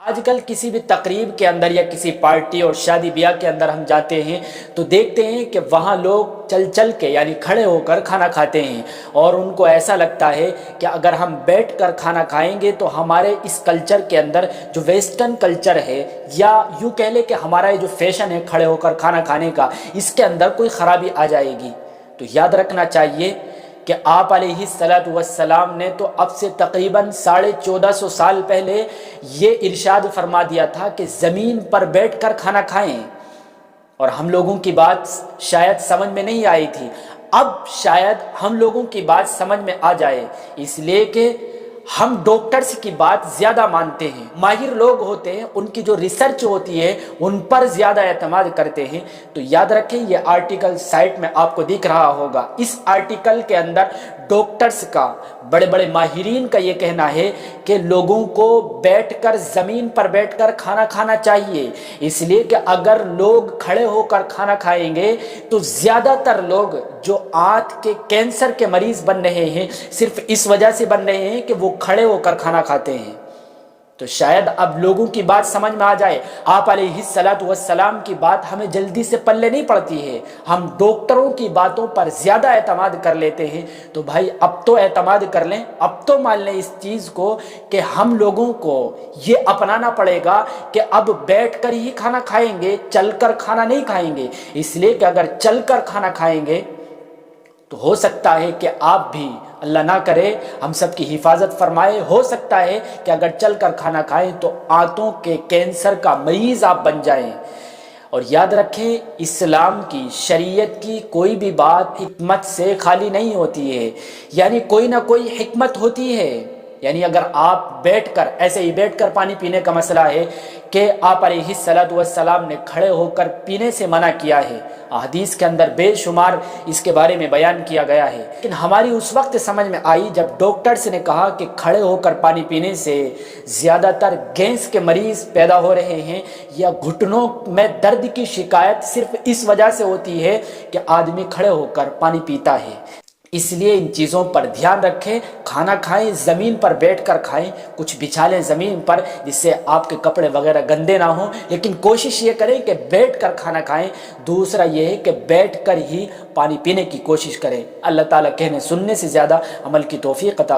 آج کل کسی بھی تقریب کے اندر یا کسی پارٹی اور شادی بیاہ کے اندر ہم جاتے ہیں تو دیکھتے ہیں کہ وہاں لوگ چل چل کے یعنی کھڑے ہو کر کھانا کھاتے ہیں، اور ان کو ایسا لگتا ہے کہ اگر ہم بیٹھ کر کھانا کھائیں گے تو ہمارے اس کلچر کے اندر جو ویسٹرن کلچر ہے، یا یوں کہہ لیں کہ ہمارا یہ جو فیشن ہے کھڑے ہو کر کھانا کھانے کا، اس کے اندر کوئی خرابی آ جائے گی۔ تو یاد رکھنا چاہیے کہ آپ علیہ الصلوۃ والسلام نے تو اب سے تقریباً 1450 سال پہلے یہ ارشاد فرما دیا تھا کہ زمین پر بیٹھ کر کھانا کھائیں، اور ہم لوگوں کی بات شاید سمجھ میں نہیں آئی تھی۔ اب شاید ہم لوگوں کی بات سمجھ میں آ جائے، اس لیے کہ ہم ڈاکٹرز کی بات زیادہ مانتے ہیں، ماہر لوگ ہوتے ہیں، ان کی جو ریسرچ ہوتی ہے ان پر زیادہ اعتماد کرتے ہیں۔ تو یاد رکھیں، یہ آرٹیکل سائٹ میں آپ کو دکھ رہا ہوگا، اس آرٹیکل کے اندر ڈاکٹرز کا، بڑے بڑے ماہرین کا یہ کہنا ہے کہ لوگوں کو بیٹھ کر، زمین پر بیٹھ کر کھانا کھانا چاہیے، اس لیے کہ اگر لوگ کھڑے ہو کر کھانا کھائیں گے تو زیادہ تر لوگ جو آنت کے کینسر کے مریض بن رہے ہیں صرف اس وجہ سے بن رہے ہیں کہ وہ کھڑے ہو کر کھانا کھاتے ہیں۔ تو شاید اب لوگوں کی بات سمجھ میں آ جائے۔ آپ علیہ الصلوۃ والسلام کی بات ہمیں جلدی سے پلے نہیں پڑتی ہے، ہم ڈاکٹروں کی باتوں پر زیادہ اعتماد کر لیتے ہیں۔ تو بھائی اب تو اعتماد کر لیں، اب تو مان لیں اس چیز کو کہ ہم لوگوں کو یہ اپنانا پڑے گا کہ اب بیٹھ کر ہی کھانا کھائیں گے، چل کر کھانا نہیں کھائیں گے، اس لیے کہ اگر چل کر کھانا کھائیں گے تو ہو سکتا ہے کہ آپ بھی، اللہ نہ کرے ہم سب کی حفاظت فرمائے، ہو سکتا ہے کہ اگر چل کر کھانا کھائیں تو آنتوں کے کینسر کا مریض آپ بن جائیں۔ اور یاد رکھیں، اسلام کی، شریعت کی کوئی بھی بات حکمت سے خالی نہیں ہوتی ہے، یعنی کوئی نہ کوئی حکمت ہوتی ہے۔ یعنی اگر آپ بیٹھ کر، ایسے ہی بیٹھ کر پانی پینے کا مسئلہ ہے کہ آپ علیہ الصلوۃ والسلام نے کھڑے ہو کر پینے سے منع کیا ہے، احادیث کے اندر بے شمار اس کے بارے میں بیان کیا گیا ہے، لیکن ہماری اس وقت سمجھ میں آئی جب ڈاکٹرز نے کہا کہ کھڑے ہو کر پانی پینے سے زیادہ تر گیس کے مریض پیدا ہو رہے ہیں، یا گھٹنوں میں درد کی شکایت صرف اس وجہ سے ہوتی ہے کہ آدمی کھڑے ہو کر پانی پیتا ہے۔ اس لیے ان چیزوں پر دھیان رکھیں، کھانا کھائیں زمین پر بیٹھ کر کھائیں، کچھ بچھا لیں زمین پر جس سے آپ کے کپڑے وغیرہ گندے نہ ہوں، لیکن کوشش یہ کریں کہ بیٹھ کر کھانا کھائیں۔ دوسرا یہ ہے کہ بیٹھ کر ہی پانی پینے کی کوشش کریں۔ اللہ تعالیٰ کہنے سننے سے زیادہ عمل کی توفیق عطا فرمائے۔